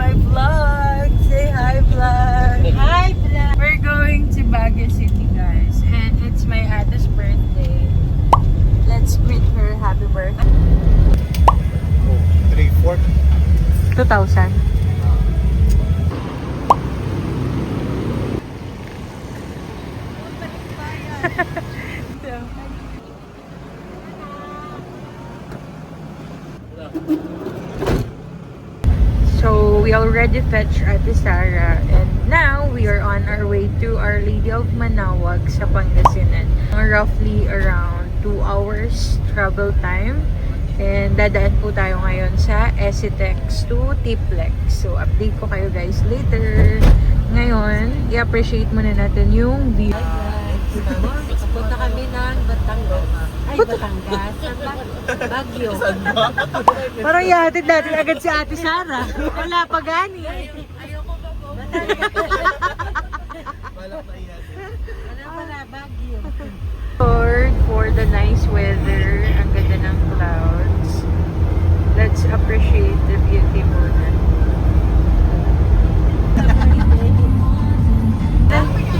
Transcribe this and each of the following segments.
my vlog. Say hi, vlog. Hi, vlog. We're going to Baguio City, guys. And it's my ate's birthday. Let's greet her happy birthday. 3-4. 2,000. So we already fetched Ate Sarah, and now we are on our way to Our Lady of Manaoag sa Pangasinan. Roughly around 2 hours travel time, and dadaan po tayo ngayon sa Esitex to Tiplex. So update ko kayo guys later. Ngayon, i-appreciate muna natin yung view. Punta kami ng Batangas. Ay, Batangas. Baguio. Parang ihatid natin agad si Ate Sarah. Wala pa gani. Ayoko pa po. Wala, Baguio. Lord, for the nice weather, ang ganda ng clouds. Let's appreciate the beauty muna.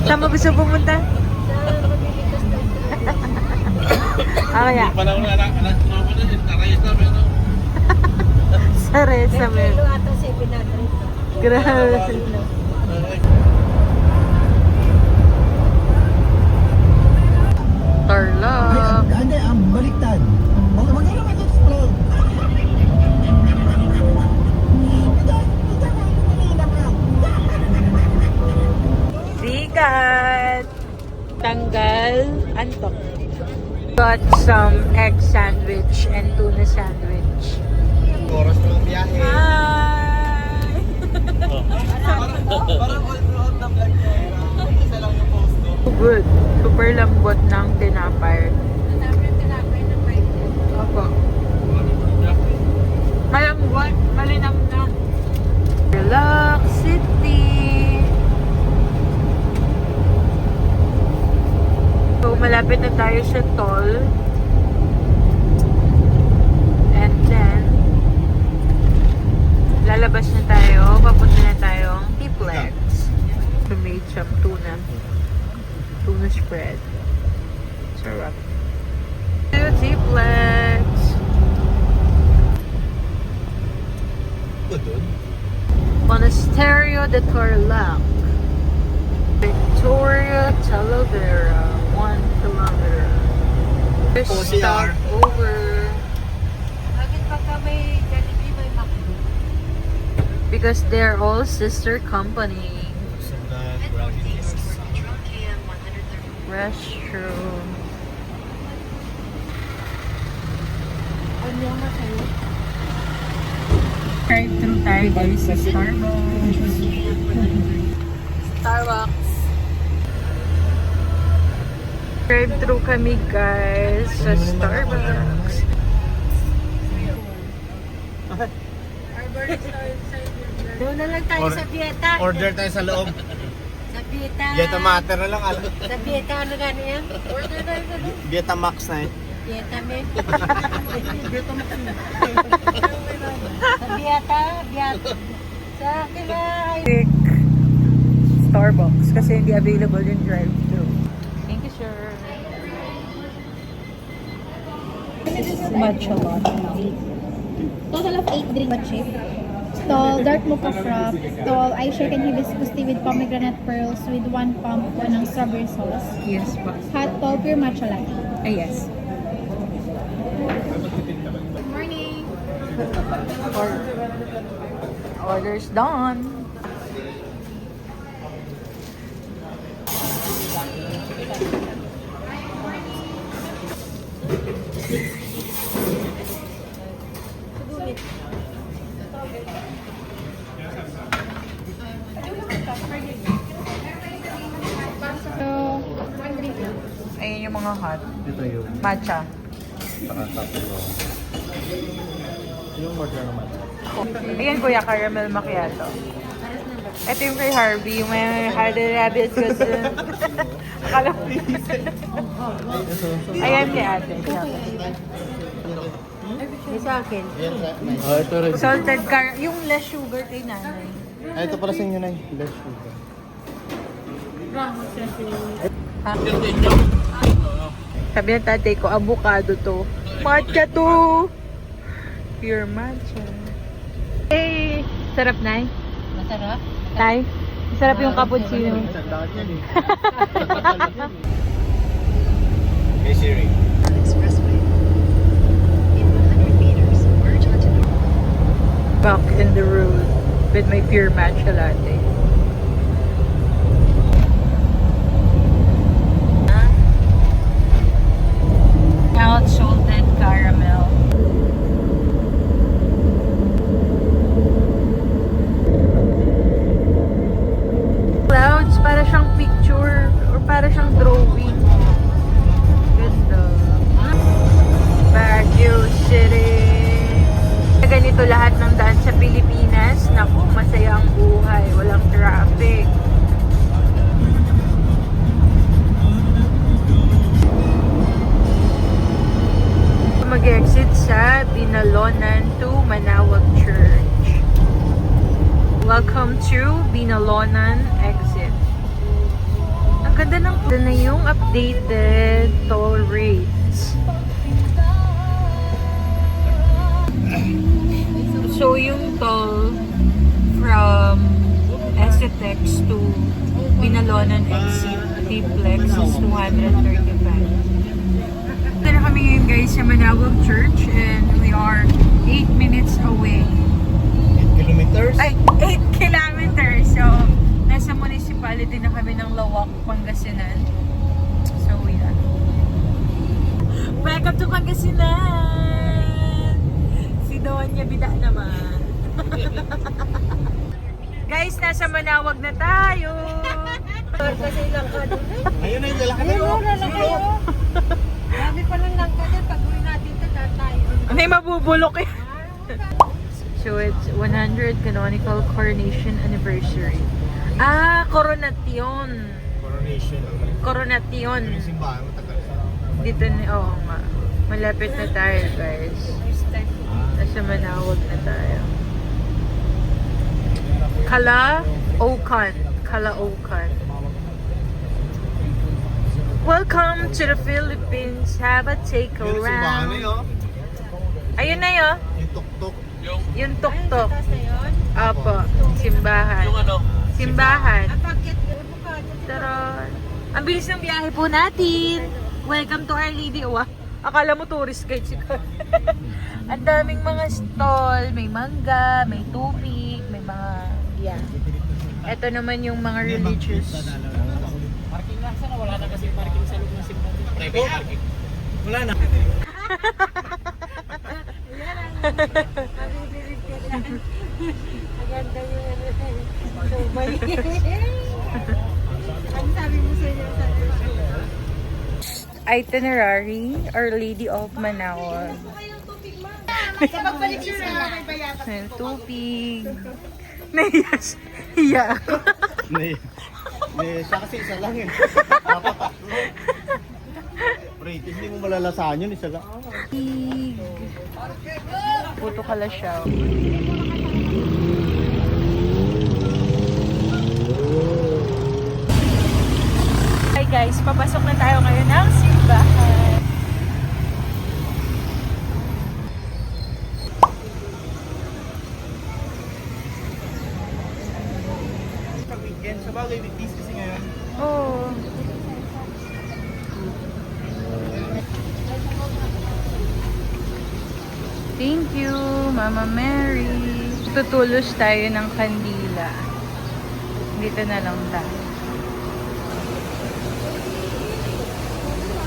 Saan mo gusto pumunta? Kaya? Panahon na anak mo na din, tarayas na meron. Sa Reza, men. Pero ata 700. Grabe. Tarlac. Hindi, ang baliktad. Magkano ka ito sa flow? Sikat! Tanggal antok. Got some egg sandwich and tuna sandwich. Oras ng biyahe. Hi! Parang all throughout na vlog niya. Isa lang yung post ko. Good. Super lambot ng tinapay. Opo. Malambot, malinamnam. Relax City. So, malapit na tayo sa toll. And then, lalabas na tayo. Papunta na tayong Tiplex. We made some tuna. Tuna spread. Sarap. Tiplex. Good doon. Monasterio de Tarlac. Victoria Talavera. 1 kilometer. First stop OCR. over. Bakit pagka may Jollibee, may McDo? Because they're all sister company. Restroom. Ano yung masaya? Drive-thru tayo guys sa Starbucks. Starbucks. Drive-thru kami guys sa Starbucks. Doon na lang tayo sa Vieta. Order tayo sa loob. Sa Vieta. Vieta Mater na lang. Sa Vieta, ano gano'n yan? Order tayo sa doon. Vieta Max na eh. Vieta, men. Sa Vieta, Vieta. Sa kila... Pick Starbucks kasi hindi available yung drive-thru. Thank you, sir. Matcha latte. Total of 8 drink matcha. Tall, dark mocha frap, tall, ice shake and hibiscus tea with pomegranate pearls with 1 pump po ng strawberry sauce. Yes, po. Hot, tall, pure matcha latte. Yes. Good morning! Order's done. So, 1 drink lang. Ayun yung mga hot. Ito yung Matcha. nakatapos. Yung order naman. Ayan kuya, caramel macchiato. Ito yung kay Harvey, yung may harder rabbits kasi. Akala ko yun. Ayan kay ate. Siya. May sa akin. Ayan, nice. Oh, ito rin. Salted yung less sugar kay nanay. Ay, ito pala sa inyo na yung less sugar. Sabi ng tatay ko, avocado to. Matcha to! Pure matcha. Hey! Sarap, Nay? Masarap. Tay? Sarap yung cappuccino. Hey Siri. Back in the road with my pure matcha latte. Out salted caramel. Clouds, para siyang picture or para siyang drawing. Ganda. Baguio City. Ganito lahat ng daan sa Pilipinas. Naku, masaya ang buhay. Walang traffic. Mag-exit sa Binalonan to Manawag Church. Welcome to Binalonan exit. Ang ganda ng na yung updated toll rates. So yung toll from SFX to Binalonan exit T-Plex is 235. Ito na kami ngayon guys sa Manawag Church and we are 8 minutes away. 8 kilometers? Ay, 8 kilometers. So, nasa municipality na kami ng Lawak, Pangasinan. So, yeah. Welcome to Pangasinan! Si Donya Bida naman. Guys, nasa Manawag na tayo! Kasi lang ka doon. Ayun na yung lalaki na Ayun, lalaki oh. Dami pa lang lang ka dyan. Pag-uwi natin ito, tayo. Ano yung mabubulok eh? So it's 100 canonical coronation anniversary. Ah, Coronation. Coronation. Coronation. Yung simbahan, matagal. Dito na, oo nga. Malapit na tayo guys. Nasa Manawag na tayo. Caloocan. Caloocan. Welcome to the Philippines. Have a take Yung simbahan na around. yun. Ayun na yun. Yung tuk-tuk. Yung tuktok. Taas na yun. Apo. Simbahan. Simbahan. Pagkit yun mo ka dyan. Taron. Ang bilis ng biyahe po natin. Welcome to Our Lady. Wow. Akala mo tourist guide si Carl. Ang daming mga stall. May mangga, may tubig, may mga... Yeah. Ito naman yung mga religious. Parking lang sana. Wala na kasi parking sa loob ng simbahan. Private parking. Wala na. Mabibilig ka na. Maganda yung subay. Ano sabi mo sa inyo sa Itinerary, Our Lady of Manawag. Kapag balik siya na may bayaran. May tubig. Nahiyas. Hiya ako. Siya kasi isa lang eh. Rated, hindi mo malalasahan yun, isa lang. Tubig. Puto Kalasyaw. Hi guys, papasok na tayo ngayon ng simbahan. Pag weekend, sa bagay, weekdays kasi ngayon. Oh. Thank you, Mama Mary. Tutulos tayo ng kandila. Dito na lang tayo.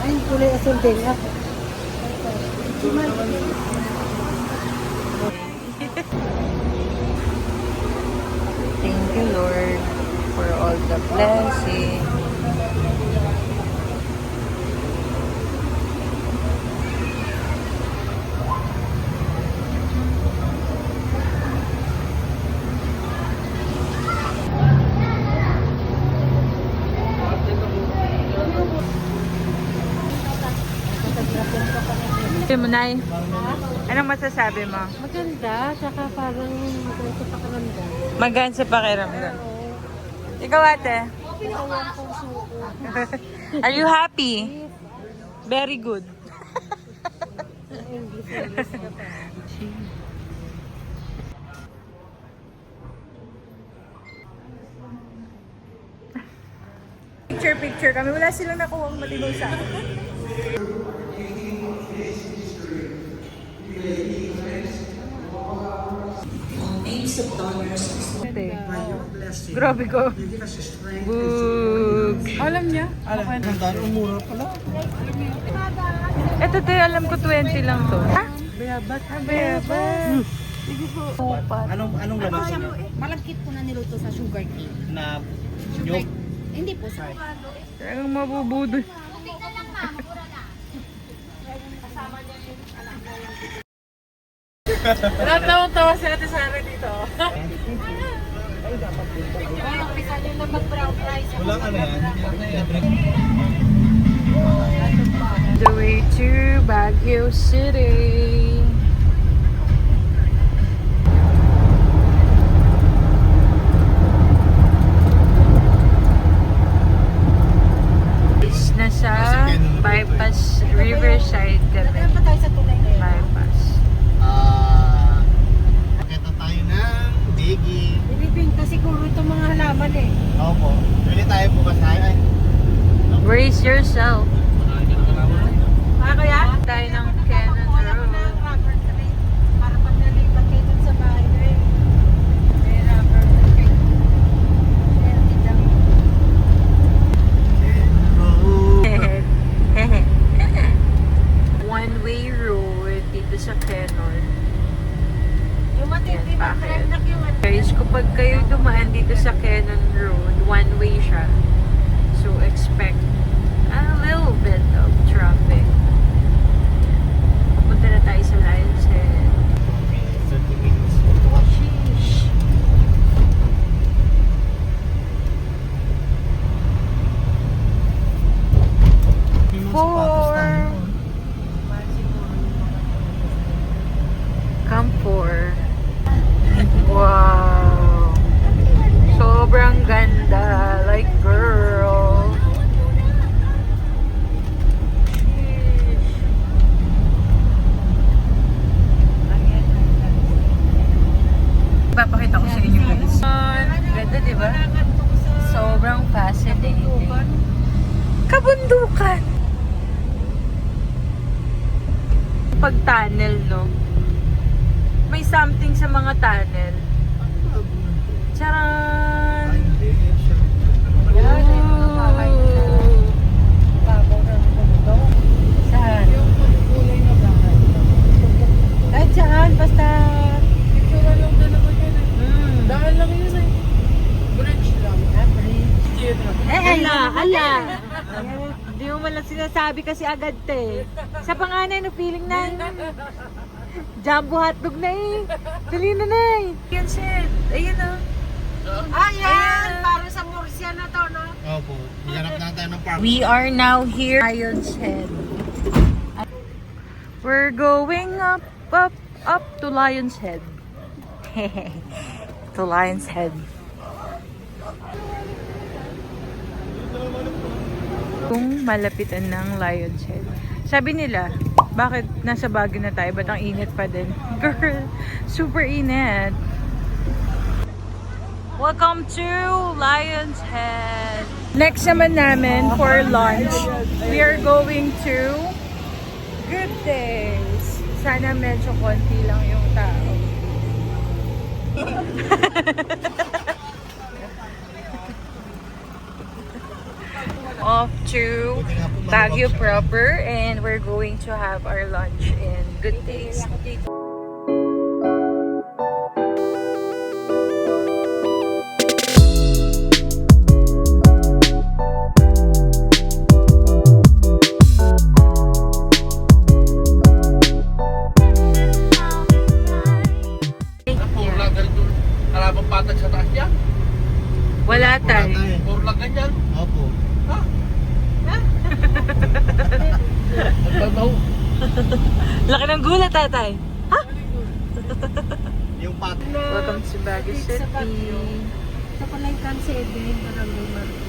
Ay, kulay asul din. Thank you, Lord, for all the blessings. Ay mo, Nay. Anong masasabi mo? Maganda, tsaka parang maganda sa pakiramdam. Magaan sa pakiramdam. Ikaw ate? Awan kong suko. Are you happy? Very good. English ka pa. Picture kami. Wala silang nakuha ang matino sa akin. Grabe ko. Boog. Alam niya? Alam. Ang mura pala. Ito tayo, alam ko 20 lang to. Ha? Bayabat. Bayabat. Anong labasan niya? Malagkit ko na niluto sa sugar cane. Na nyog? Hindi po, sir. Talagang mabubudoy. Tawa-tawa si Ate Sara dito. Umpisa nyo na mag-brown rice. Walang ano yan. The way to Baguio City. Nasa bypass Riverside kami. Saan pa tayo sa tunay na yun? Bypass. Pakita tayo ng digi. Ibibinta siguro itong mga halaman eh. Opo. Pwede tayo bukas tayo. Ay. Brace yourself. Kaya? Tayo ng Cannon Wala ko Road. na rubber tree. Para pag nalipat kayo dun sa bahay eh. May rubber tree. Healthy daw. One-way road dito sa Cannon. Yung matindi na Bakit? trend na yung Guys, kapag kayo dumaan dito sa Cannon Road, one-way siya. So, expect a little bit of traffic. Pupunta na tayo sa Lion's Head. 30 minutes. Sheesh. May mga sapatos tayo. Come for. Wow. Sobrang ganda. Like, girl. Sheesh. Papakita ko sa inyo guys. Ganda, di ba? Sobrang fascinating. Kabundukan. Pag tunnel, no? May something sa mga tunnel. Charan! Saan? kahit saan, basta picture lang dalawa yan eh. Daan lang yun eh. Bridge lang. Ala! Di mo man lang sinasabi kasi agad te. Sa panganay no feeling na jumbo hotdog na eh. Dali na na eh. Yan Seth. Ayun o. Ayan! Para sa Murcia na to, no? Opo. Maghanap na tayo ng park. We are now here at Lion's Head. We're going up to Lion's Head. To Lion's Head. Kung malapitan ng Lion's Head. Sabi nila, bakit nasa Baguio na tayo? Ba't ang init pa din? Girl, super init. Welcome to Lion's Head. Next naman namin for lunch, we are going to Good Days. Sana medyo konti lang yung tao. Off to Baguio proper, and we're going to have our lunch in Good Days. Alabang patag sa taas niya. Wala tayo. Puro lang ganyan. Opo. Nagbabaw. Laki ng gulat, tatay. Yung pat. Welcome to Baguio Sa Baguio. City. Ito pala yung Cansede, Barangay Marco.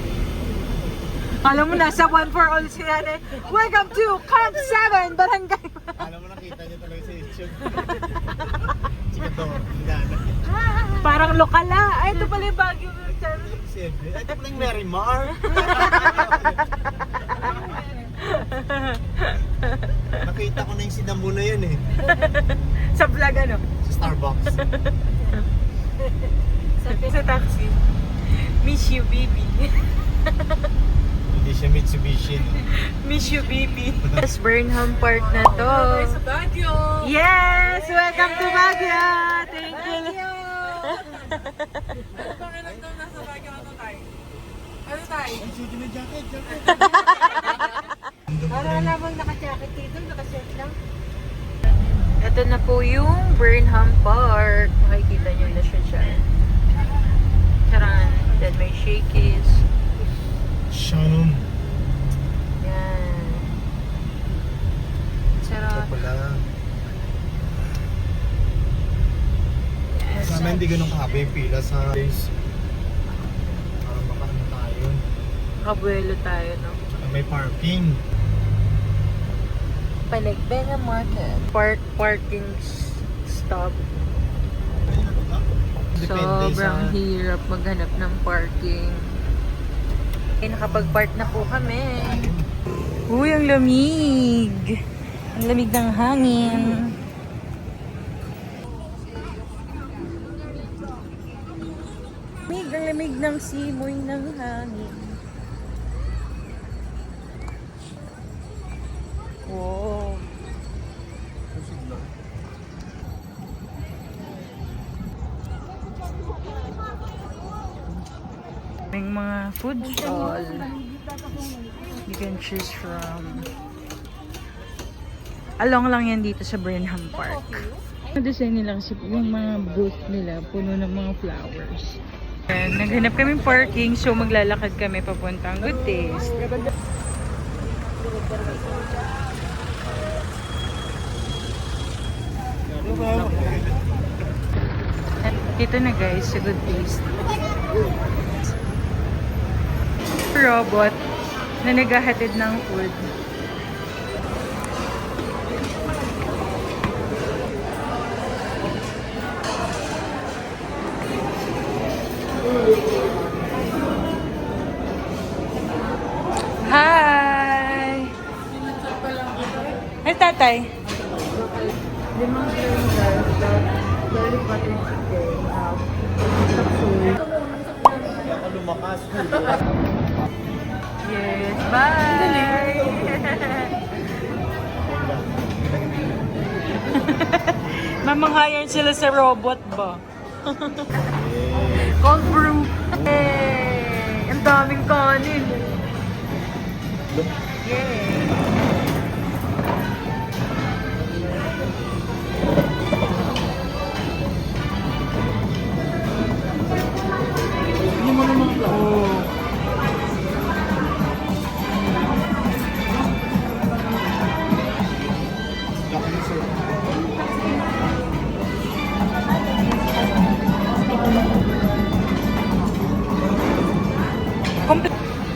Alam mo, nasa one for all si Nane. Welcome to Camp 7, Barangay. Alam mo, nakita niyo talaga sa YouTube. Chikato, Lindana. Parang lokal ah. Ay, ito pala yung Baguio. Siyempre. Ito pala yung Marimar. Nakita ko na yung sinambo na yun eh. Sa vlog ano? Sa Starbucks. Sa taxi. Miss you, baby. Hindi siya Mitsubishi. No? Miss you, baby. Yes, Burnham Park na to. Sa Baguio! Yes! Welcome to Baguio! Thank you. Pakilang daw nasa Baguio ano tayo? Ano tayo? Ay, sige na jacket. Para lamang naka-jacket dito, naka-shirt lang. Ito na po yung Burnham Park. Makikita nyo na siya dyan. Charan. Then may shakies. Shannon. Yan. Ito Charan. pala. Yes. Sana hindi ganun kahaba yung pila sa place. Para makaano tayo. Kabuelo tayo, no? Saka may parking. Palagbena Market. Parking stop. Depende Sobrang sa... hirap maghanap ng parking. Eh, nakapag-park na po kami. Uy, ang lamig! Ang lamig ng hangin. Ang lamig ng simoy ng hangin. Wow. May mga food stall. You can choose from. Along lang yan dito sa Burnham Park. Ang design nila kasi yung mga booth nila puno ng mga flowers. And naghanap kami parking, so maglalakad kami papuntang Good Taste. Dito na guys, sa Good Taste. Robot na naghahatid ng food. Hi! Ay, tatay. Limang plain rice, garlic butter chicken, Ako lumakas. yes, bye! Mamanghayan sila sa robot ba? Cold brew! Hey! Ang daming kanin! Yay! Oh.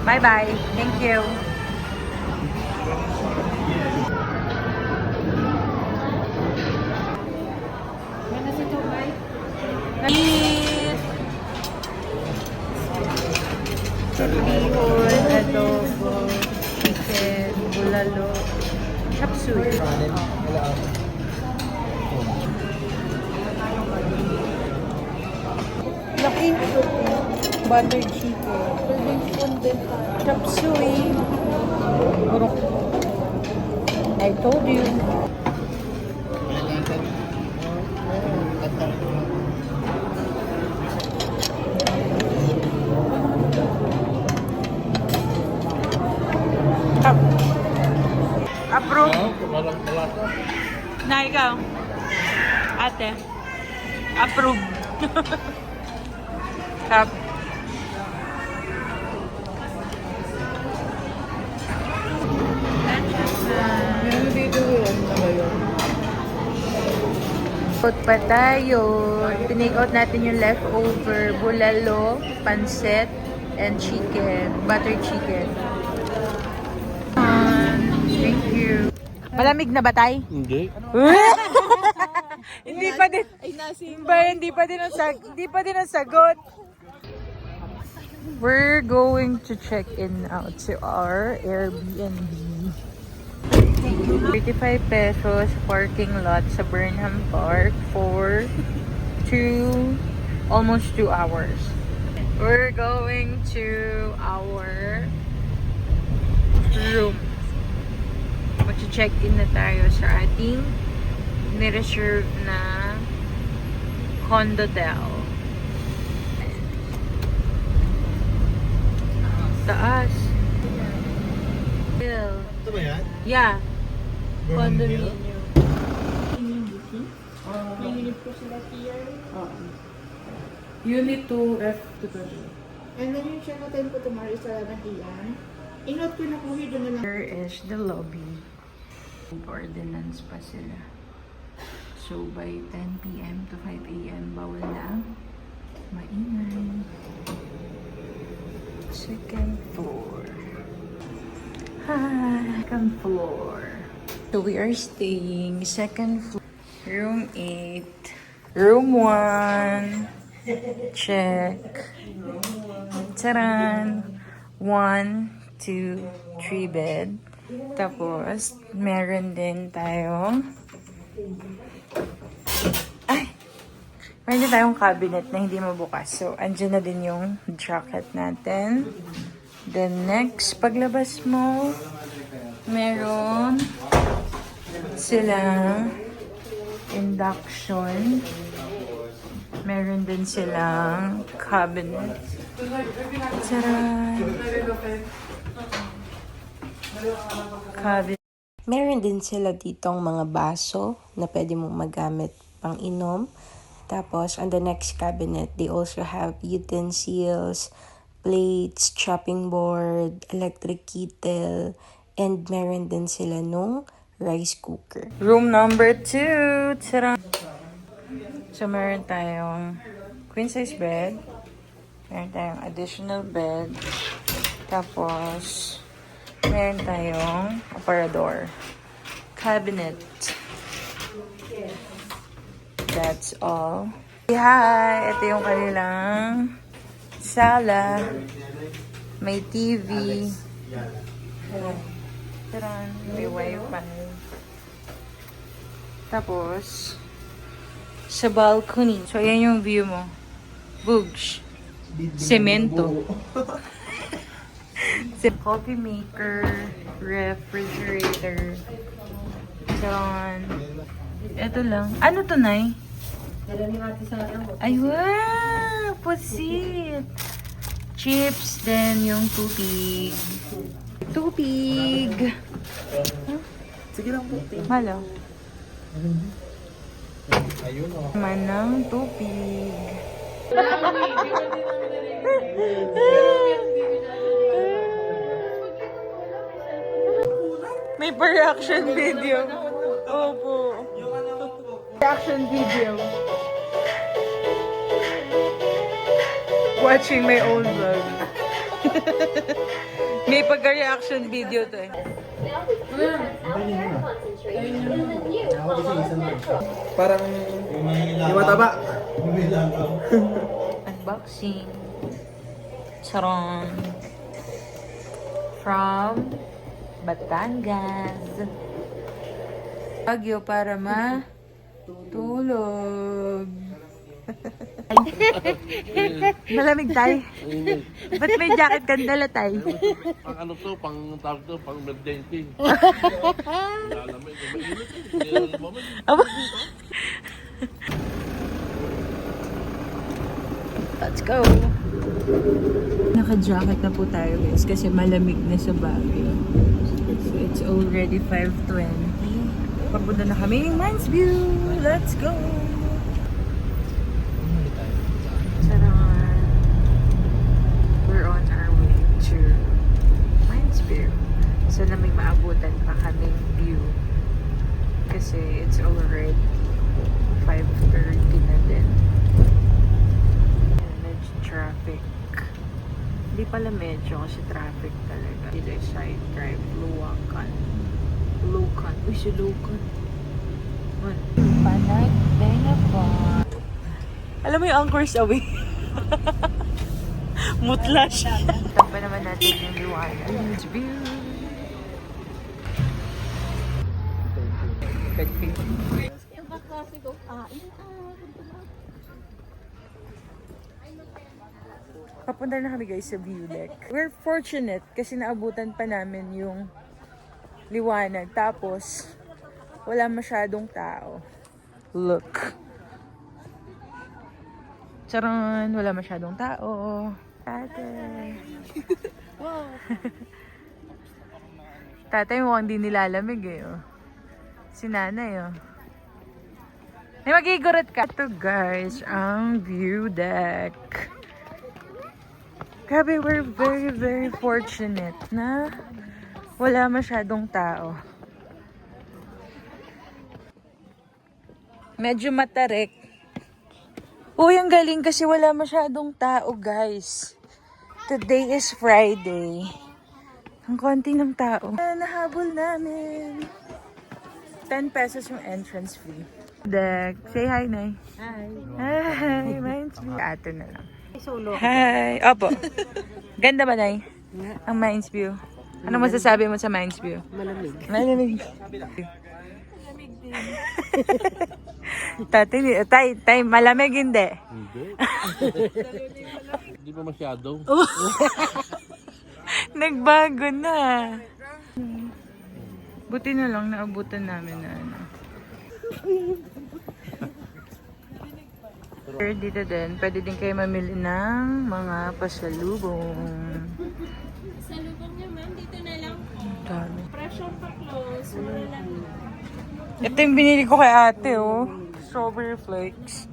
Bye bye. Thank you. Ano si Tumay? Eat! Bihon, adobo, chicken, bulalo, chop suey. Laki. Butter chicken. Chop suey. Burok. I told you. Approve. Na ikaw. Ate. Approve. Tap. Out pa tayo. Tinake out natin yung leftover bulalo, pancit, and chicken. Butter chicken. Thank you. Malamig na ba, tay? Hindi. Hindi pa din. Hindi pa din ang sagot. We're going to check in out to our Airbnb. 35 pesos parking lot sa Burnham Park for almost 2 hours. We're going to our room. Mag-check in na tayo sa ating nireserve na condotel. Taas. Ito ba yan? Yeah. Condominium? Unit 2F2. And then yung check out time ko tomorrow is 11 a.m. Inote ko na po doon na lang. Here is the lobby. Ordinance pa sila. So by 10 p.m. to 5 a.m. bawal na maingay. Second floor. Hi! Second floor. So we are staying second floor. Room 8. Room 1. Check. Charan! 1, 2, 3 bed. Tapos, meron din tayong meron din tayong cabinet na hindi mabukas. So, andyan na din yung jacket natin. Then, next, paglabas mo, meron silang induction. Meron din silang cabinet. Charan! Cabinet. Meron din sila ditong mga baso na pwede mong magamit pang inom. Tapos, on the next cabinet, they also have utensils, plates, chopping board, electric kettle, and meron din sila nung rice cooker. Room number 2. Tara! So, meron tayong queen size bed. Meron tayong additional bed. Tapos, meron tayong aparador. Cabinet. That's all. Hi! Ito yung kanilang sala. May TV. Tara, may wifi. Tapos, sa balcony. So, ayan yung view mo. Bugs. Semento. Coffee maker, refrigerator. Salon. Ito lang. Ano to, Nay? Ay, wow! Pusit! Chips, then yung tubig. Tubig! Sige lang po. Malo. Ayun o. Manang tubig. May pa-reaction video. Opo. Reaction video. Watching my own vlog. May pagka-reaction video to eh. Parang yung mataba. Unboxing. Charon. From Batangas. Baguio para matulog. Malamig tayo. Ba't may jacket kang dala tayo? Pang ano to, pang tawag to, pang emergency. Lalamig, mainit. Hindi na naman. Let's go! Naka-jacket na po tayo guys kasi malamig na sa Baguio. So it's already 5:20. Papunta na kami ng Mines View! Let's go! Charan! We're on our way to Mines View. So na may maabutan pa kaming view. Kasi it's already 5:40. pala medyo kasi traffic talaga. Either side drive, Luwakan. Lukan. Uy, si Lukan. Panag, Benapon. Alam mo yung Anchor's Away? Mutlash. Ito pa naman natin yung liwanag. View. Papunta na kami guys sa view deck. We're fortunate kasi naabutan pa namin yung liwanag. Tapos, wala masyadong tao. Look. Charon, wala masyadong tao. Tatay. Wow. Tatay mo hindi nilalamig eh. Oh. Si nanay oh. Ay, magigurot ka. Ito guys, ang view deck. Grabe, we're very, very fortunate na wala masyadong tao. Medyo matarik. Uy, ang galing kasi wala masyadong tao, guys. Today is Friday. Ang konti ng tao. Nahabol namin. 10 pesos yung entrance fee. Deck. Say hi, Nay. Hi. Hi. Mine's view. Ate na lang. Solo. Hi. Opo. Ganda ba, Nay? Ang Mines View. Ano masasabi mo sa Mines View? Malamig. Malamig. Tay, malamig hindi. Hindi. Hindi pa masyado. Nagbago na. Buti na lang naabutan namin na ano. Dito din, pwede din kayo mamili ng mga pasalubong. Salubong niya ma'am, dito na lang po. Dami. Pressure pa close, mura lang. Ito yung binili ko kay ate, oh. Strawberry flakes.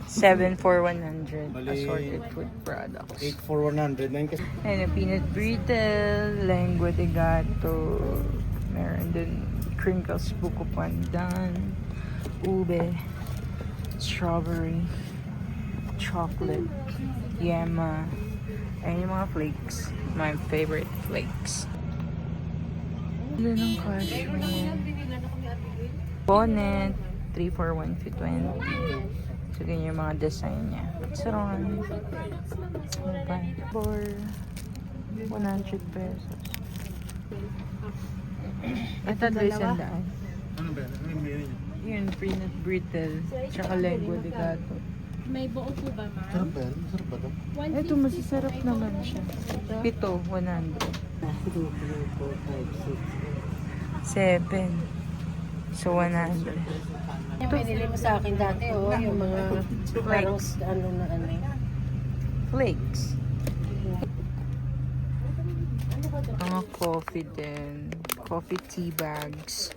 7 for 100 assorted food products. 8 for 100. 9 kasi. Ayan, peanut brittle, lengua de gato, meron din crinkles buko pandan, ube, strawberry, chocolate, yema, ayun yung mga flakes. My favorite flakes. Ilan ng cashmere? Bonnet, 3 for 120. So, ganyan yung mga design niya. Saron. Ano pa? For 100 pesos. Ito, 200. Ano ba yan? Ano yung bili niyo? Yun, peanut brittle, tsaka lengua de gato. May buo po ba ma'am? Sarap ba yan? Masarap ba ito? Ito, masasarap naman siya. 7, 100. 7. So, 100. Yung pinili mo sa akin dati, oh, yung mga parang ano na ano. Flakes. Mga coffee din. Coffee tea bags.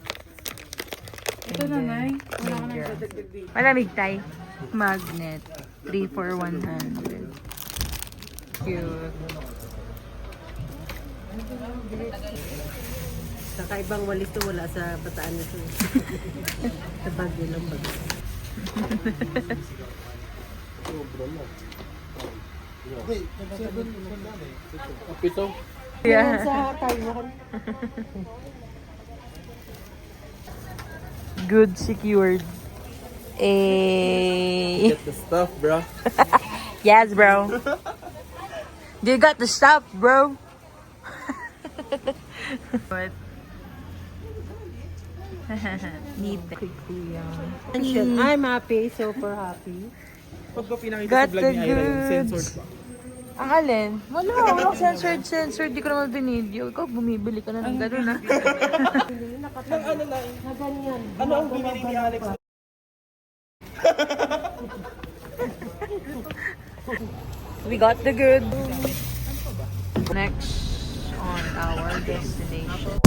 Ito na, Nay. Malamig tayo. Magnet. 3 for 100. Cute. Kakaibang walis to, wala sa Bataan nito. Sa Baguio lang ba? Pito. Yeah. Sa Taiwan. Good secured. Eh. Get the stuff, bro. Yes, bro. You got the stuff, bro. What? Need the kuya. I'm happy, super happy. Pag ko pinakita Got sa vlog the ni Ira, yung goods. censored pa. Ang alin? Wala censored. Di ko naman binidyo. Ikaw, bumibili ka na ng gano'n, ha? Ano ang binili ni Alex? We got the good. Next on our destination.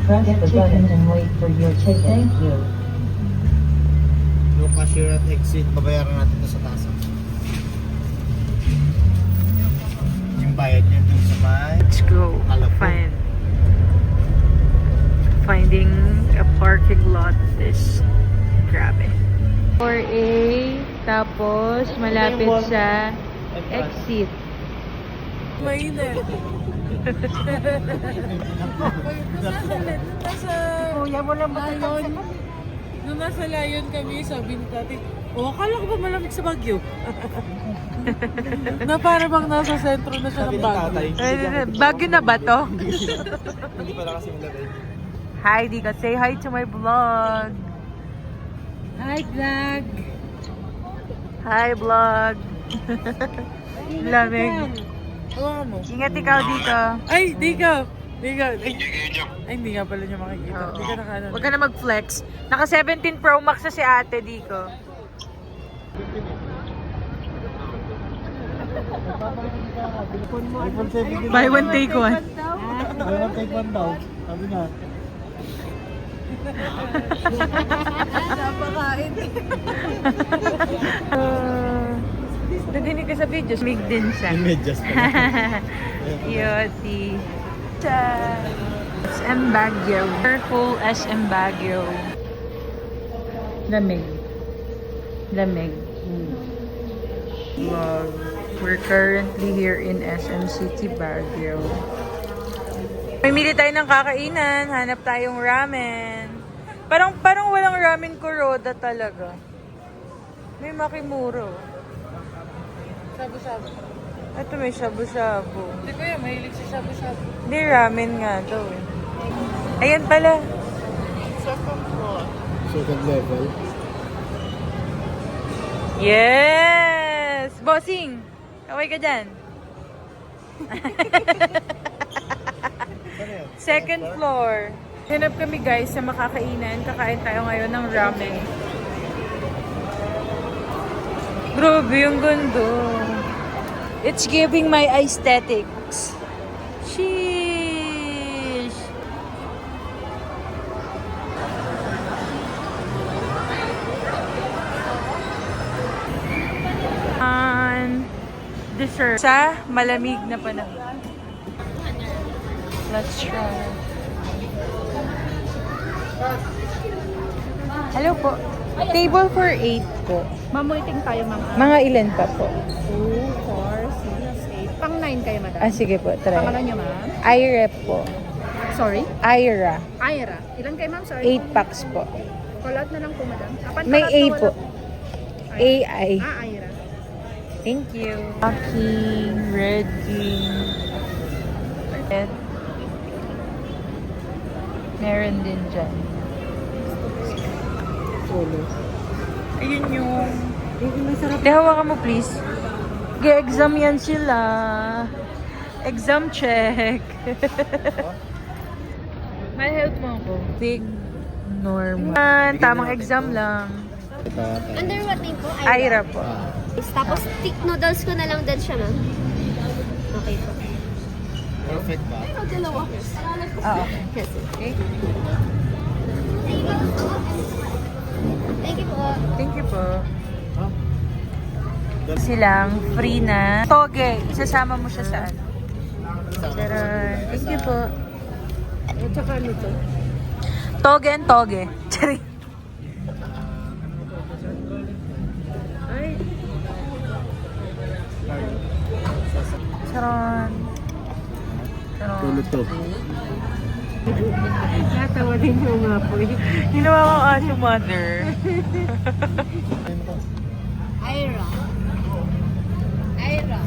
Press the button and wait for your ticket. Thank you. No cashier at exit. Babayaran natin ito sa tasa. Yung bayad niya dun sa may... Let's go Alam ko. finding a parking lot is grabe. 4A, tapos malapit sa exit. Mainit. Kuya mo lang Lion. Nung nasa Lion kami, sabi ni Tati, akala ko ba malamig sa Baguio? Na para bang nasa sentro na siya ng Baguio. Bago na ba to? Hindi pala kasi nilagay. Hi, Dika. Say hi to my vlog. Hi, vlog! Hi, vlog. Lamig. Oo mo. Ingat ikaw dito. Ay, di ka! Di ka! Ay, hindi nga pala niya makikita. Di ka nakano. Huwag ka na mag-flex. Naka 17 Pro Max na si ate, Diko. iPhone 17. Buy one, take one. Buy one, take one daw. Sabi na. Napakain. Nadinig ka sa videos. Big din siya. Images pa. Yoti. SM Baguio. Purple SM Baguio. Lamig. Lamig. Vlog. We're currently here in SM City, Baguio. Mamili tayo ng kakainan. Hanap tayong ramen. Parang walang ramen kuroda talaga. May makimuro. Sabu-sabu. Ito may shabu-shabu. Hindi ko yan, mahilig si sabu-sabu. Hindi, ramen nga daw eh. Ayan pala. Second level. Yes! Bossing! Kaway ka dyan. Second floor. Hanap kami guys sa makakainan. Kakain tayo ngayon ng ramen. Grabe yung ganda. It's giving my aesthetics. Sheesh! Dessert sa malamig na panahon. Let's try. Hello po. Table for 8 po. Mamuiting tayo mga Mga ilan pa po? 2, 4, 6, 8. Pang 9 kayo, madam. Ah, sige po. Try. Pangalan niyo, ma'am? Ira po. Sorry? Ira. Ira. Ilan kayo, ma'am? Sorry. 8 packs po. Call out na lang po, madam. May A po. AI. Ira. Thank you. King, Red King. Red. Meron din dyan. Ayun yung... Hawakan mo please. Exam yan sila. Exam check. May help mo ako. Big normal. Tamang exam lang. Under what name po? Ira po. Tapos, thick noodles ko na lang din siya, ma'am. Okay po. Perfect ba? Pero dalawa. Ah, okay. Yes, sir. Okay. Thank you po. Thank you po. Silang free na. Toge. Isasama mo siya saan? Charan. Thank you po. At saka ano to? Toge and toge. Charing. Ay, Charon. Charon. Tulog to. natawa din yung nga po eh. Ginawa ko aso mother. Ira. Ira.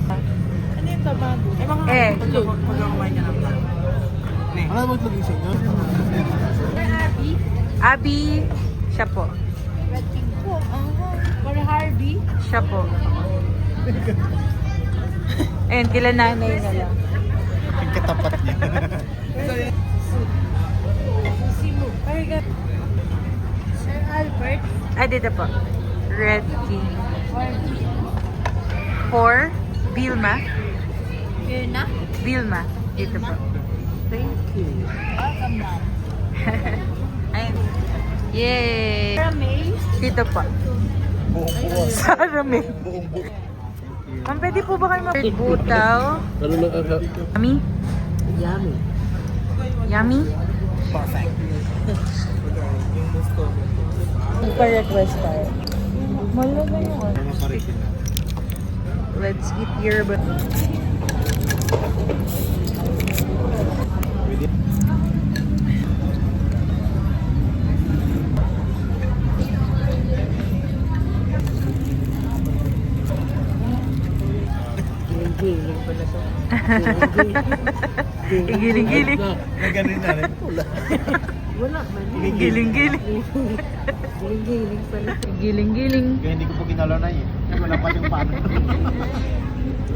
Ano yung tabado? Eh. Ano mag-logising nyo? Abby. Siya po. Red King po. For Harvey. Siya po. Ayun, kila nanay na lang. Yung katapat niya. Sir Albert. Ay, dito po. Red King. For Vilma. Yun na. Vilma. Dito po. Thank you. Welcome, ma'am. Ayun. Yay! Dito pa. Sarami. Ma'am, pwede po ba kayo mag-butaw? Ano na kaka? Yummy? Yummy. Yummy? Perfect. Yung gusto. Pa-request tayo. Malo na yung ano. Let's eat here. Giling pala to. Giling-giling. Naganin na rin. Wala. Wala man. Giling-giling. Giling pala. Giling-giling. Kaya hindi ko po kinalaw na eh. Wala pa yung paano.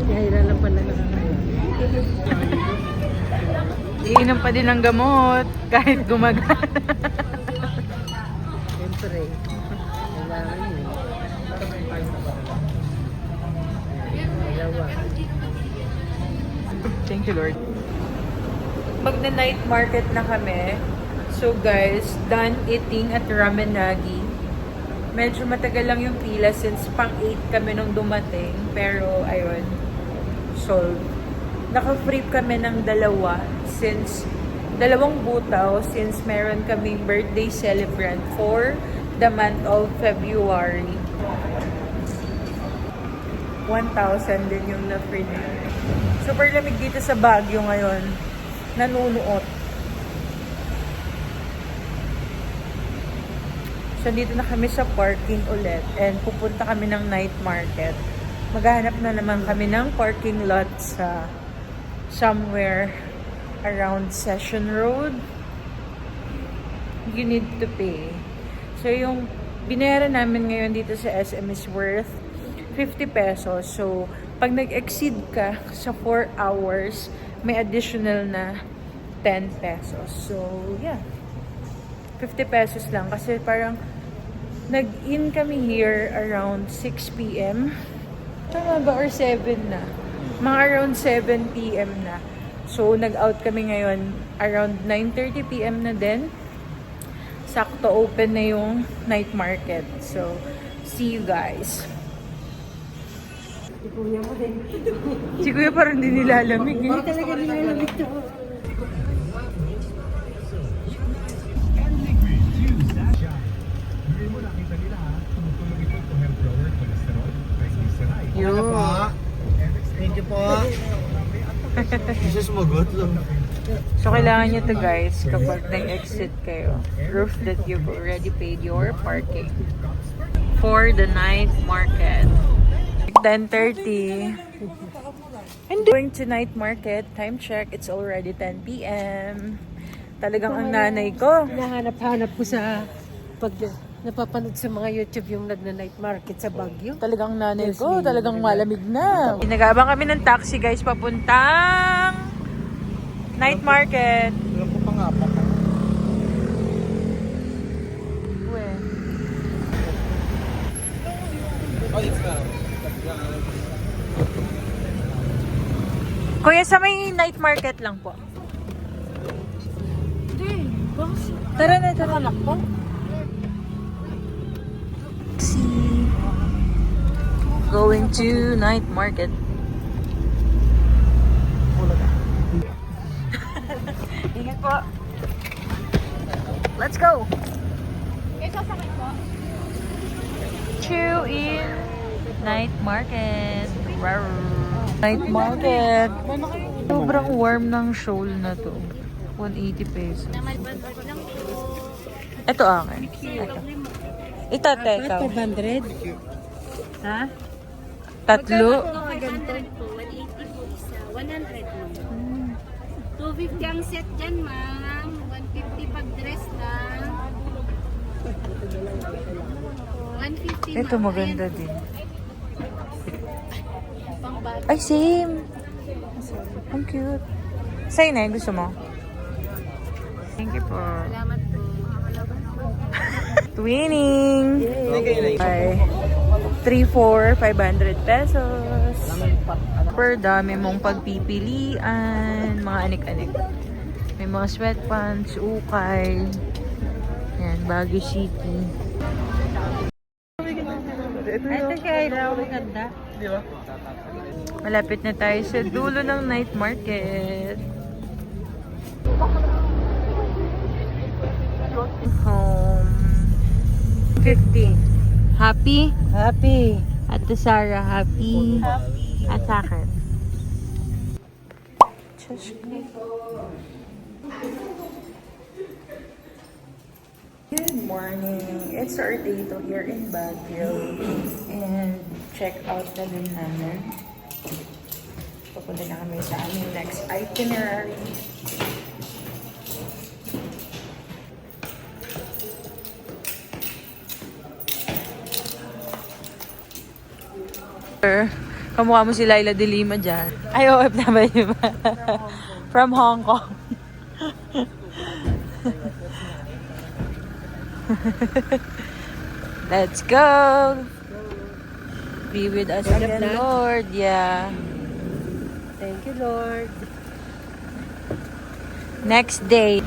Kaya lang pala nakakain. Iinom pa din ng gamot kahit gumagana. Siyempre. Kailangan yun. Dalawa. Thank you, Lord. Magna-night market na kami. So guys, done eating at Ramenagi. Medyo matagal lang yung pila since pang 8 kami nung dumating. Pero ayun, solved. Naka-free kami ng dalawang butaw since meron kaming birthday celebrant for the month of February. 1,000 din yung na-free niya. Super lamig dito sa Baguio ngayon. Nanunuot. So, dito na kami sa parking ulit and pupunta kami ng night market. Maghahanap na naman kami ng parking lot sa somewhere around Session Road. You need to pay. So, yung binayaran namin ngayon dito sa SM is worth 50 pesos. So, pag nag-exceed ka sa 4 hours, may additional na 10 pesos. So, yeah. 50 pesos lang. Kasi parang nag-in kami here around 6 p.m. Tama ba? Or 7 na. Mga around 7 p.m. na. So, nag-out kami ngayon around 9:30 p.m. na din. Sakto open na yung night market. So, see you guys. Si Kuya parang di nilalamig. Hindi talaga nilalamig to. Yo. Thank you po. Jesus, magot lang. So, kailangan nyo to guys kapag nag-exit kayo. Proof that you've already paid your parking. For the night market. 10:30. And going to night market. Time check. It's already 10 p.m. Talagang ang nanay ko. Nahanap-hanap ko sa pag napapanood sa mga YouTube yung nagna-night market sa Baguio. Talagang nanay ko. Talagang malamig na. Nag-aabang kami ng taxi guys papuntang night market. Alam ko pa nga pa. Uwe. Kuya, sa may night market lang po. Tara na, tara na po. See. Going to night market. Ingat po. Let's go. Chew in night market. Rawr. Night market. Sobrang warm ng shawl na to. 180 pesos. Ito akin. Ito, teka. 500? Ha? Tatlo. 100 po. 180 po isa. 100 mo. 250 ang set dyan, ma'am. 150 pag dress lang. 150 Ito ma'am. maganda din. Pang-bata. Ay, same. Ang cute. Sa'yo na, gusto mo? Thank you po. Salamat po. Twinning! Ay, 3, 4, 500 pesos. Per dami mong pagpipilian, mga anik-anik. May mga sweatpants, ukay. Ayan, Baguio City. Ito siya, maganda. Di ba? Malapit na tayo sa dulo ng night market. Home. 50. Happy? Happy. Ate Sarah, happy? At sa akin. Good morning. It's our day to here in Baguio. And check out na din namin. Pupunta na kami sa aming next itinerary. Kamukha mo si Laila de Lima dyan. Ay, OFW ba? From Hong Kong. Let's go! Be with us again, Lord. Yeah. Thank you, Lord. Next day.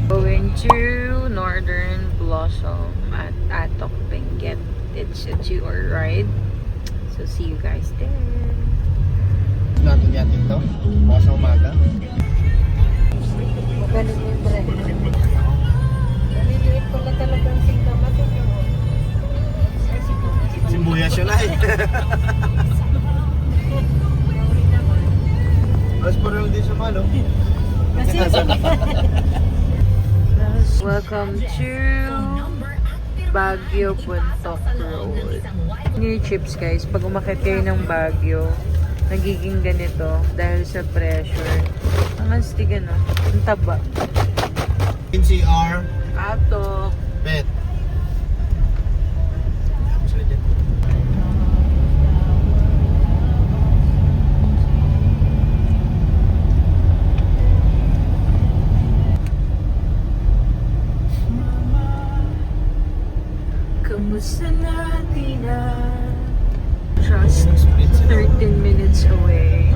Going to Northern Blossom at Atok Benguet. It's a 2-hour ride. So see you guys there. Natin yatin to. Bukas sa umaga. Magaling yung driver. Naliliit pala talagang singkamas. Sibuyas yun ay. Mas parang din sa malo. Welcome to Baguio Puntok Road. New chips guys, pag umakit kayo ng Baguio, nagiging ganito dahil sa pressure. Ang astig ano, ang taba. NCR. Ato. Bet. Kamusta natin na? Just 13 minutes away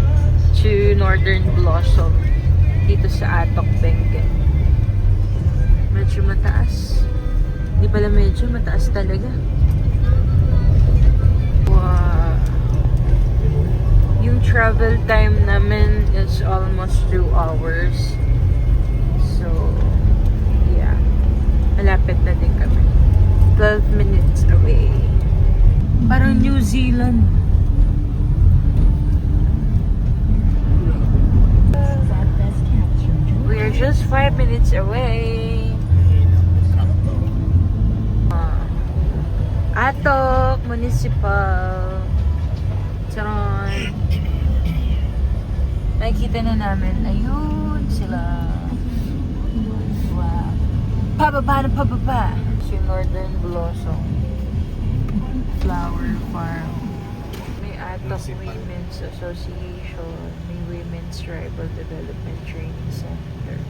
to Northern Blossom dito sa Atok Benguet. Medyo mataas. Hindi pala medyo mataas talaga. Wow. Yung travel time namin is almost 2 hours. So, yeah. Malapit na din kami. 12 minutes away. Parang New Zealand. We are just 5 minutes away. Atok Municipal. Charon. Nakikita na namin. Ayun sila. Wow. Pababa na pababa. Si Northern Blossom Flower Farm. May Atok Women's Association. May Women's Tribal Development Training Center.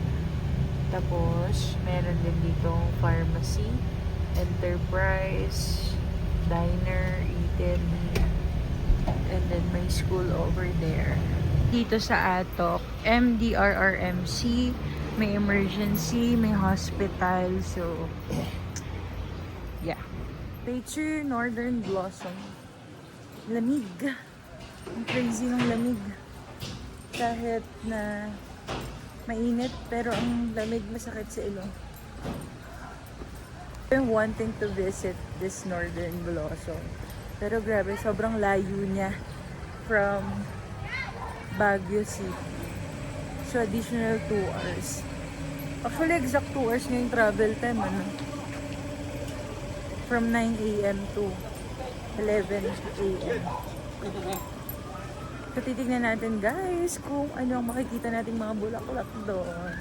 Tapos, meron din dito pharmacy, enterprise, diner, eatery, and then may school over there. Dito sa Atok, MDRRMC, may emergency, may hospital, so yeah. Picture Northern Blossom. Lamig. Ang crazy ng lamig. Kahit na mainit, pero ang lamig masakit sa ilong. I'm wanting to visit this Northern Blossom. Pero grabe, sobrang layo niya from Baguio City. So, additional 2 hours. Actually, exact 2 hours na yung travel time, ano? From 9 a.m. to 11 a.m. So, titignan natin, guys, kung ano ang makikita nating mga bulaklak doon.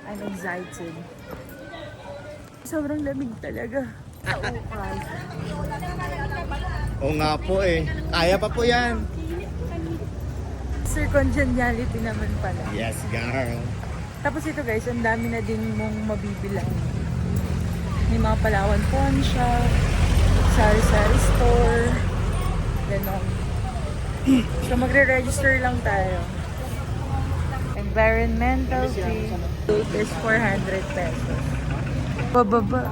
I'm excited. Sobrang lamig talaga. Oo nga po eh. Kaya pa po yan. Sir, congeniality naman pala. Yes, girl. Tapos ito guys, ang dami na din mong mabibilang. May mga Palawan pawn shop, sari-sari store, ganon. So magre-register lang tayo. Environmental fee is 400 pesos. Bababa.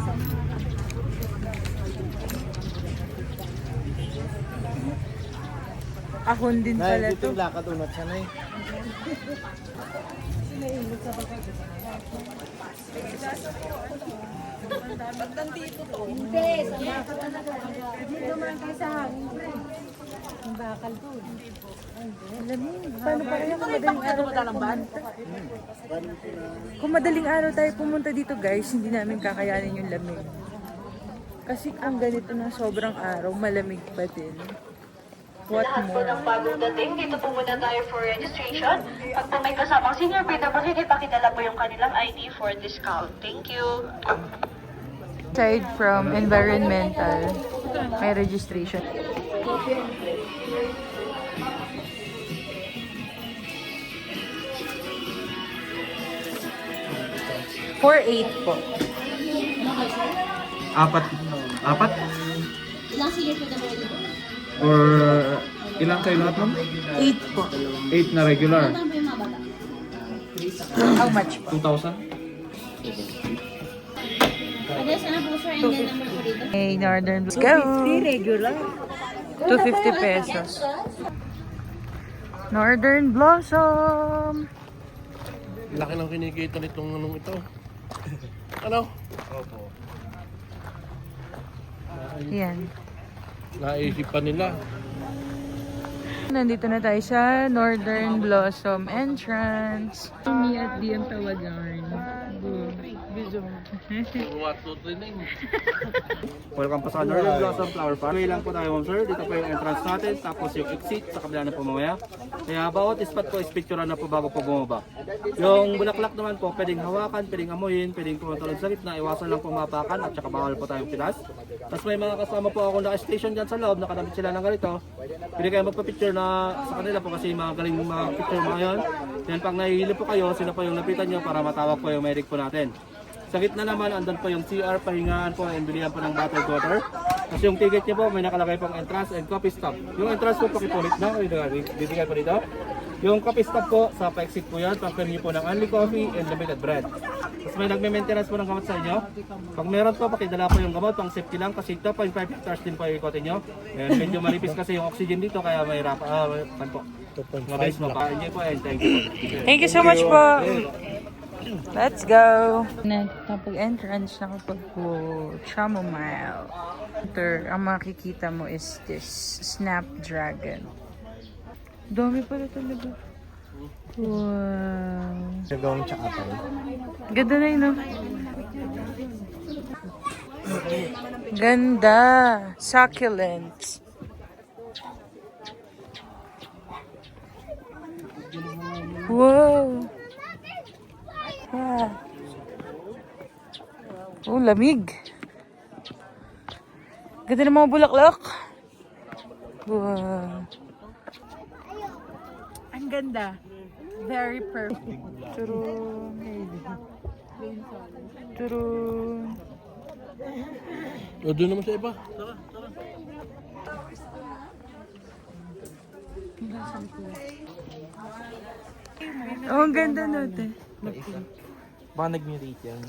Ahon din pala Dahil dito to. yung lakad unat siya na eh. Paano pa kaya kung madaling araw tayo pumunta dito guys, hindi namin kakayanin yung lamig. Kasi kung ganito na sobrang araw, malamig pa din. What more? Ng bagong dating, dito po muna tayo for registration. Pag po may kasamang senior PWD, pakidala po yung kanilang ID for discount. Thank you. Aside from environmental, may registration. $4.8 po. Apat? Ilang senior po naman dito? Or ilang kayo lahat ma'am? 8 po. 8 na regular. Ano po yung mga bata? How much po? 2,000? Address na po sir, and then number po dito. Hey, Northern. Let's go! 250 regular. 250 pesos. Northern Blossom! Laki ng kinikita nitong anong ito. Ano? Opo. Yan. Naisipan nila. Nandito na tayo sa Northern Blossom entrance. Me at DM Tawagan. What to training? Welcome po sa Northern Blossom Flower Park. Way lang po tayo ma'am sir. Dito po yung entrance natin. Tapos yung exit sa kabila na po mamaya. Kaya bawat spot po is picturean na po bago po bumaba. Yung bulaklak naman po, pwedeng hawakan, pwedeng amuyin, pwedeng pumunta sa gitna. Iwasan lang po mapakan at saka bawal po tayong pilas. Tapos may mga kasama po ako naka-station dyan sa loob. Nakadamit sila ng ganito. Pwede kayo magpa-picture na sa kanila po kasi mga galing mga picture mga yun. Yan pag nahihilo po kayo, sino po yung lapitan nyo para matawag po yung medic po natin. Sa gitna naman, andun po yung CR, pahingaan po, and bilihan po ng bottled water. Tapos yung ticket niyo po, may nakalagay pong entrance and coffee stop. Yung entrance po, pakipulit na, bibigay po dito. Yung coffee stop po, sa pa-exit po yan, pang po ng only coffee and limited bread. Tapos may nagme-maintenance po ng gamot sa inyo. Pag meron po, pakidala po yung gamot, pang safety lang, kasi ito po yung 5 hectares din po yung ikotin nyo. And medyo manipis kasi yung oxygen dito, kaya may mabais mo pa. Enjoy po and thank you. Thank you so much po. Let's go! Kapag-entrance na kapag po chamomile. Ito, ang makikita mo is this Snapdragon. Dami pala talaga. Wow! Gagawang tsaka tayo. Ganda na yun, no? Ganda! Succulent! Wow! Ah. Oh, lamig. Ganda ng mga bulaklak. Wow. Ang ganda. Very perfect. Turun. Turun. O, doon naman sa iba. Tara, tara. Oh, ang ganda natin. Baka nag-mutate yan.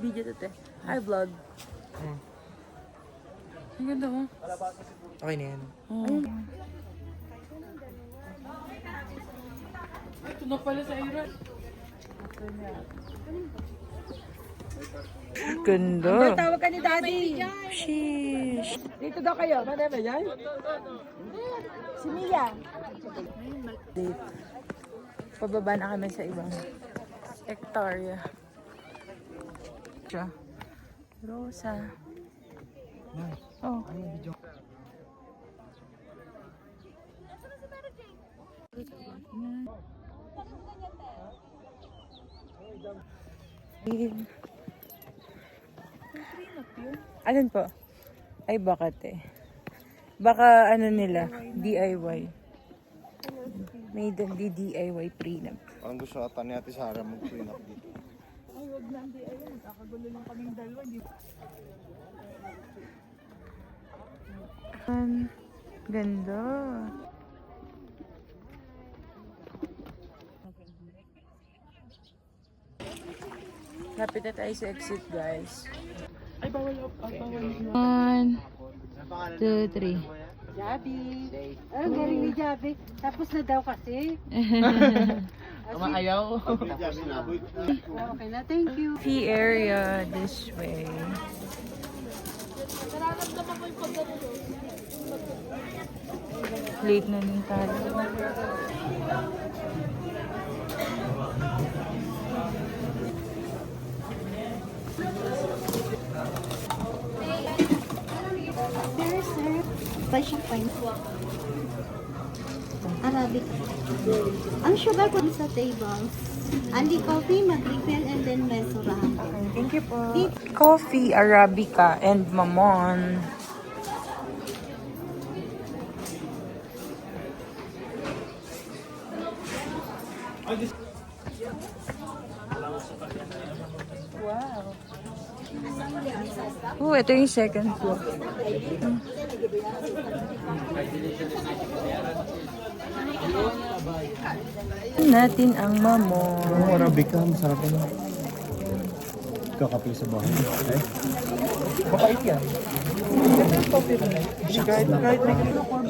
Video to te. Hi, vlog. Ang ganda mo. Okay na yan. Ito na pala sa Ira. Ganda. Tawag ka ni Daddy. Sheesh. Dito daw kayo. Ano ba yan? Si Mia. Pababa na kami sa ibang hektarya. Rosa. Oh. Alin po? Ay, bakit eh. Baka ano nila, DIY. May DIY prenup. Parang gusto ata ni Ate Sarah mag-clean up dito. Ganda. Lapit na tayo sa exit, guys. Ay, bawal. 1, 2, 3. Javi. Ang galing ni Javi. Tapos na daw kasi. Ayaw. Okay na, thank you. Tea area this way. Late na din tayo. Sir, sir. Passion points. Arabic. Ang sugar ko sa tables. Andy coffee, mag-refill, and then mesura. Okay, thank you po. Coffee, Arabica, and Mamon. Wow. Oh, ito yung second floor. Natin ang Mamon. Yung Arabica, masarap na. Kakape sa bahay. Eh? Mapait yan. Kahit may kinakakorn.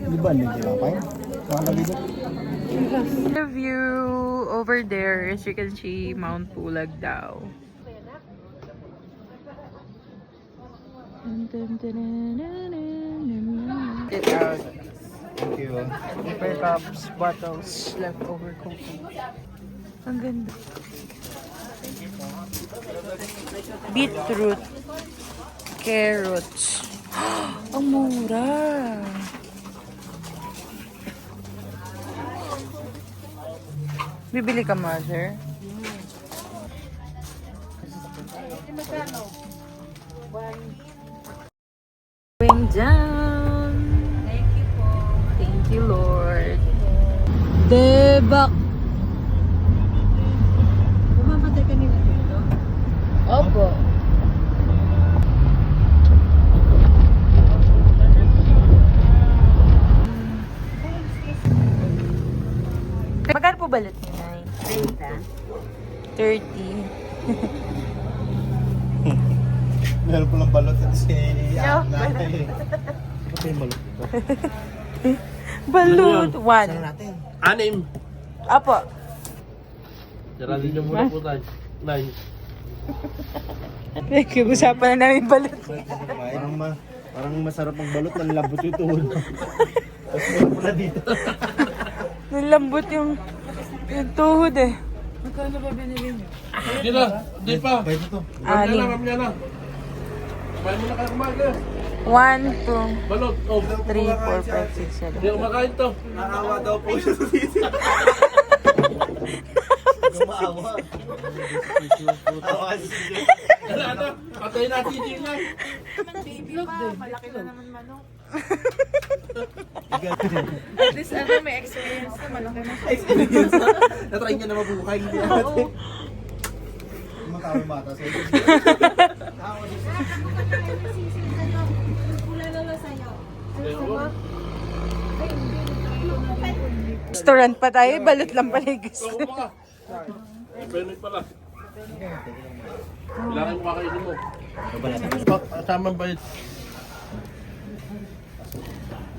Di ba hindi kinakain? The view over there, as you can see, Mount Pulag daw. Get out. Thank you. Paper cups, bottles, leftover cocoa. Ang ganda. Beetroot. Carrots. Ang mura. Bibili ka, mother? Going down. Thank you po. Thank you, Lord. Debak. Bumamatay ka nila dito. Opo. Magkano po balat niyo, Nay? 30. Meron po lang balot at si Yeah, nanay. Ito yung balot. Balut. 1. Anim. Apo. Sarali niyo muna po tayo. 9. Nag-usapan na namin balut. Parang masarap ang balot, ang labot yung tuhod. Tapos meron pula dito. Nalambot yung tuhod eh. Magkano ba binili niyo? Hindi na. Hindi pa. Ba ito to? Mamaya na, mamaya na. Kumain mo na kayo kumain na. 1, 2, Balot. Oh. 3, 4, 5, 6, 7. Hindi kumakain to. Naawa daw po siya sa sisi. Maawa. Awa si sisi. Ano? Patayin natin yung lang. Malaki na naman manok. At least may experience na malaki na siya. experience na. Natry niya na mabuhay. Hindi natin. Makawi bata sa iyo. Restaurant pa tayo, balot lang pala yung gusto. Ito mo ka. Benit pala. Kailangan mo kakainin mo. Kasama ba yun?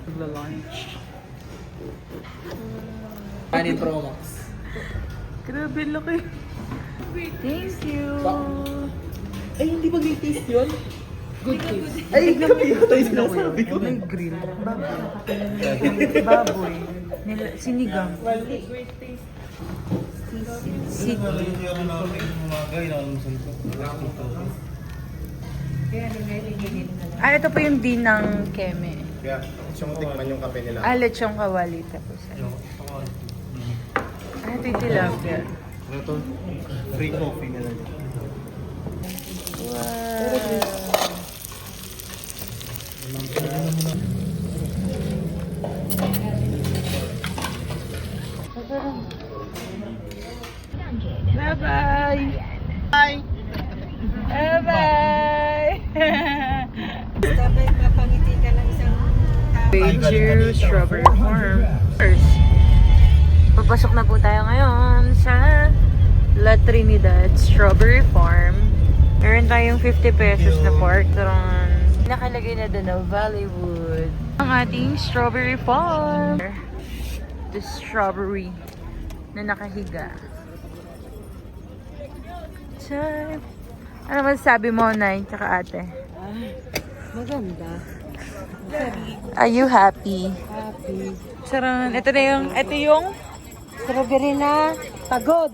Magla-lunch. Kanin Pro Max. Grabe, laki. Thank you. Ay, hindi ba great taste yun? Good taste. Ay, kami ito yung sinasabi ko. May grill. Baboy. Sinigang. Sisig. Ah, ito po yung dinang keme. Kaya, siya mo tikman yung kape nila. Ah, lechong kawali tapos. Ah, ito yung tilapia. Ito, free coffee nila. Wow. Bye-bye! Bye! Bye-bye! Sabay mapangiti ka ng isang Beiju Strawberry Farm. First, papasok na po tayo ngayon sa La Trinidad Strawberry Farm. Meron tayong 50 pesos na park run. Nakalagay na doon na Valleywood. Ang ating strawberry farm. The strawberry na nakahiga. Time. Ano masasabi mo, Nay, tsaka ate? maganda. Are you happy? Happy. Sarang, ito yung Strawberry na pagod.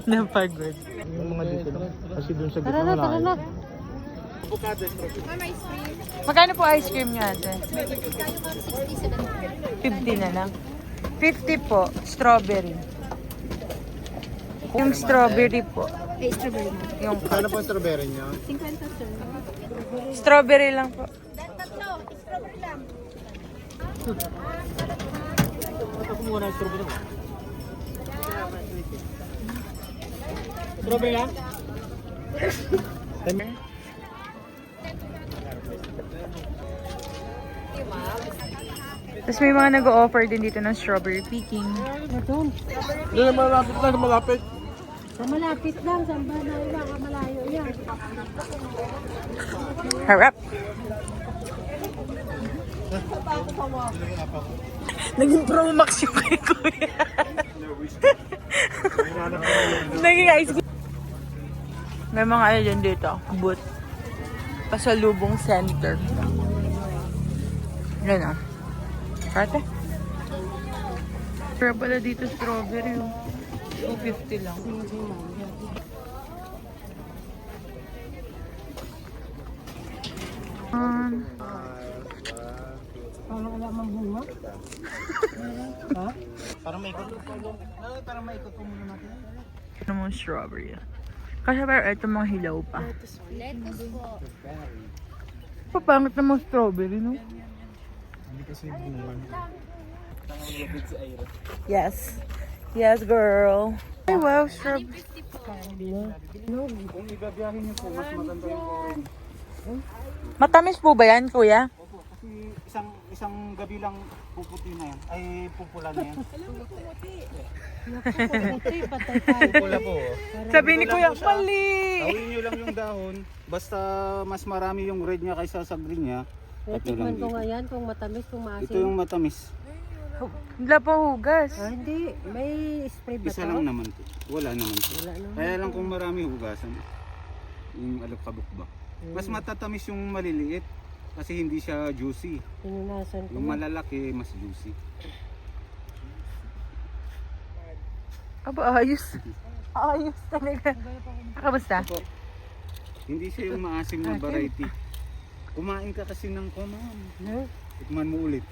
napagod. Yung mga dito na. Kasi dun sa Tara gitna na, tara na. Magkano po ice cream niya, ate? 50 na lang. 50 po, strawberry. Yung strawberry po. Ay, strawberry mo. Yung Kano po ang strawberry niya? 50 sir. strawberry lang po. Strawberry lang? Tapos may mga nag-o-offer din dito ng strawberry picking. Hindi na malapit na, malapit. Sa malapit lang, sa banaw lang, malayo yan. Harap! Naging pro max yung kay Kuya. Naging ice cream. May mga ano dyan dito. Boot. Pasalubong center. Yan o. Ate. Pero pala dito strawberry o. 250 lang. Wala mang bunga. Para maikot. Para maikot po muna natin. Ano mo strawberry? Kasi pero ito mga hilaw pa. Lettuce po. Papangit na mga strawberry, no? Hindi kasi bunga. Yes. Yes, girl. Ay, wow, strawberry. Kung ibibiyahin niyo po, mas maganda yung orange. Matamis po ba yan, kuya? Opo, kasi isang gabi lang puputi na yan. Ay, pupula na yan. Puti, patay tayo. Pupula po. Sabi ni kuya, mali! Tawin nyo lang yung dahon. Basta mas marami yung red niya kaysa sa green niya. Tikman ko nga yan kung matamis, kung maasim. Ito yung matamis. Wala pa hugas. Ah, hindi. May spray ba Isa to? lang naman po. Wala naman po. Wala naman. Kaya lang kung marami hugasan. Yung alok-kabok ba. Mas matatamis yung maliliit. Kasi hindi siya juicy. Pinunasan ko. Yung malalaki, mas juicy. Aba, ayos. Ayos talaga. Kamusta? Hindi siya yung maasim na variety. Kumain ka kasi ng common. Tikman mo ulit.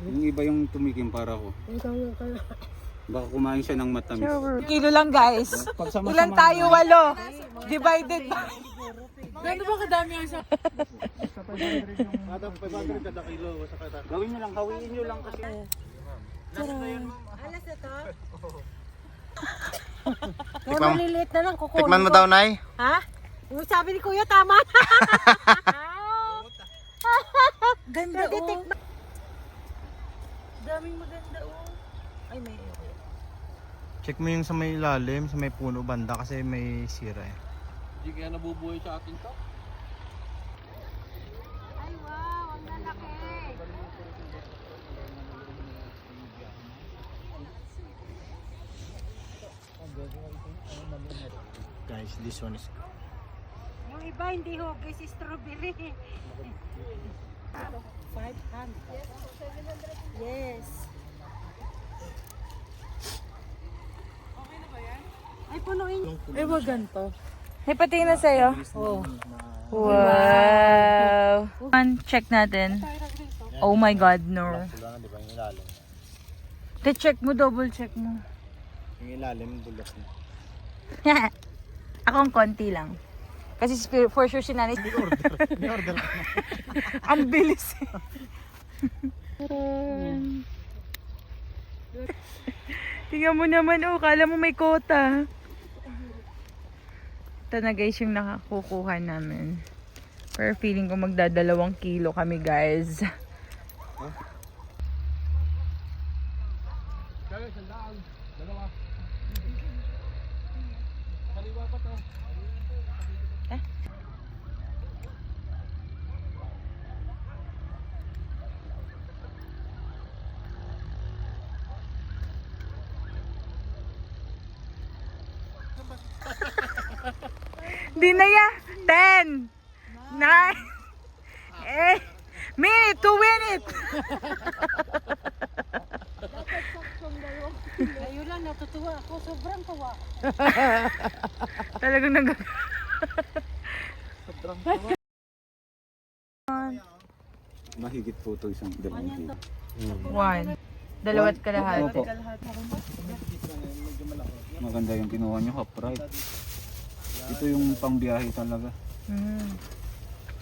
Yung iba yung tumikim para ko. Ikaw yung kaya. Baka kumain siya ng matamis. Kilo lang, guys. Ilan tayo? 8. Divided by... Gano'n ba kadami ang isa? Kada 500 kada kilo. Gawin nyo lang, hawiin nyo lang kasi. Alas na to? Kaya maliliit na lang kukunin Tikman mo ko. daw, Nay. Ha? Yung sabi ni Kuya, tama na. Ganda, Pwede oh. tikman. Daming maganda, oh. Ay, may... Check mo yung sa may ilalim, sa may puno banda kasi may sira eh. Hindi kaya nabubuhay sa atin to. Ay, wow, ang lalaki. Guys, this one is... Yung iba hindi hugis, strawberry. 500. Yes. Ay, punuin. Ay, wag ganito. May patingin na sa'yo. Oh. Wow. Check natin. Oh my God, no. Sila di ba yung ilalim? Check mo, double check mo. Yung ilalim, dulas na. Akong konti lang. Kasi for sure si nanay. May order ka na. Ang bilis. Tingnan mo naman, oh, kala mo may kota. Ito na guys yung nakakukuha namin. Pero feeling ko magdadalawang kilo kami guys. Di na ya. 10, 9, 8, minute to win it. Ayun lang, natutuwa ako. Sobrang tuwa. Talagang Mahigit po ito isang dalawang kilo. 1. Dalawat kalahati. Opo. Maganda yung kinuha nyo, half right. Ito yung pangbiyahe talaga.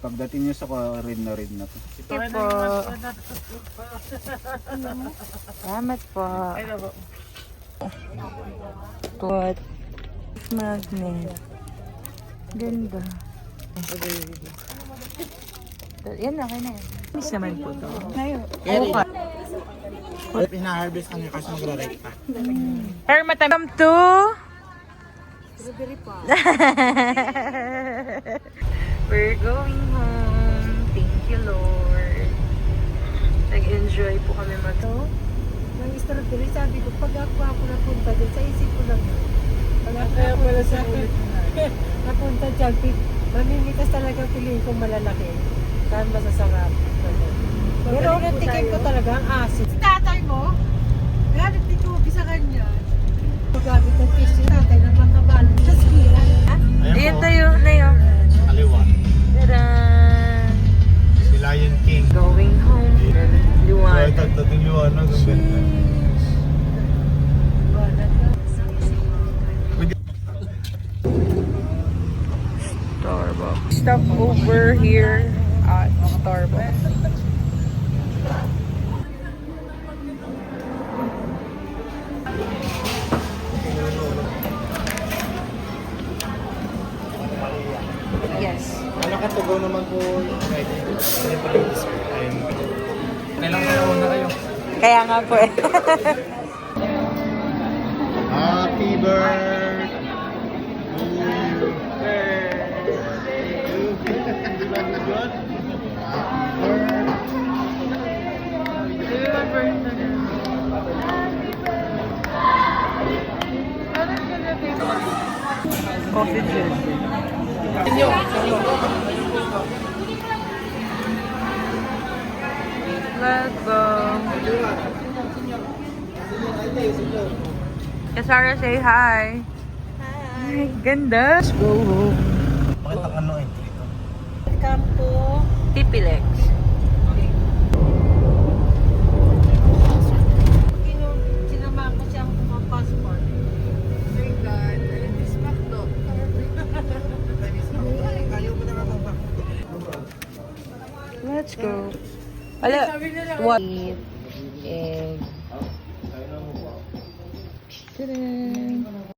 Pagdating nyo sa red na to. Sige po. Salamat po. What? Magnet. Ganda. Yan, okay na yan. Miss naman po ito. Okay. Pina-harvest kami kasi magra-rake pa. Pero matamam to. Strawberry pa. We're going home. Thank you, Lord. Nag-enjoy po kami mag-to. Nang strawberry, sabi ko, pag ako napunta din, sa isip ko lang. Pag ako pala sa ulit napunta dyan, mamimitas talaga piliin ko malalaki. Saan masasarap. Pero ang tikim ko talaga ang asin. Si tatay mo, galit ni Kobe sa kanya. Gamit ng fish si tatay na makabalo sa skiya. Ayan tayo na yun. Kaliwa. Tadaan! Si Lion King. Going home. Liwanag. Tagdating liwanag. Ang ganda. Starbucks. Stop over here at Starbucks. Yes. Ano ka tugaw naman po? Ano pa yung display? Kailangan kayo na kayo. Kaya nga po eh. Happy birthday. Coffee juice. Let's go. Kasara, say hi. Hi. Ganda. Let's go home. Bakit ang ano eh? Campo. Tipilex. Sinama ko siyang passport. My God, this McDo. Let's go. Wala. What? Egg. Tadaan.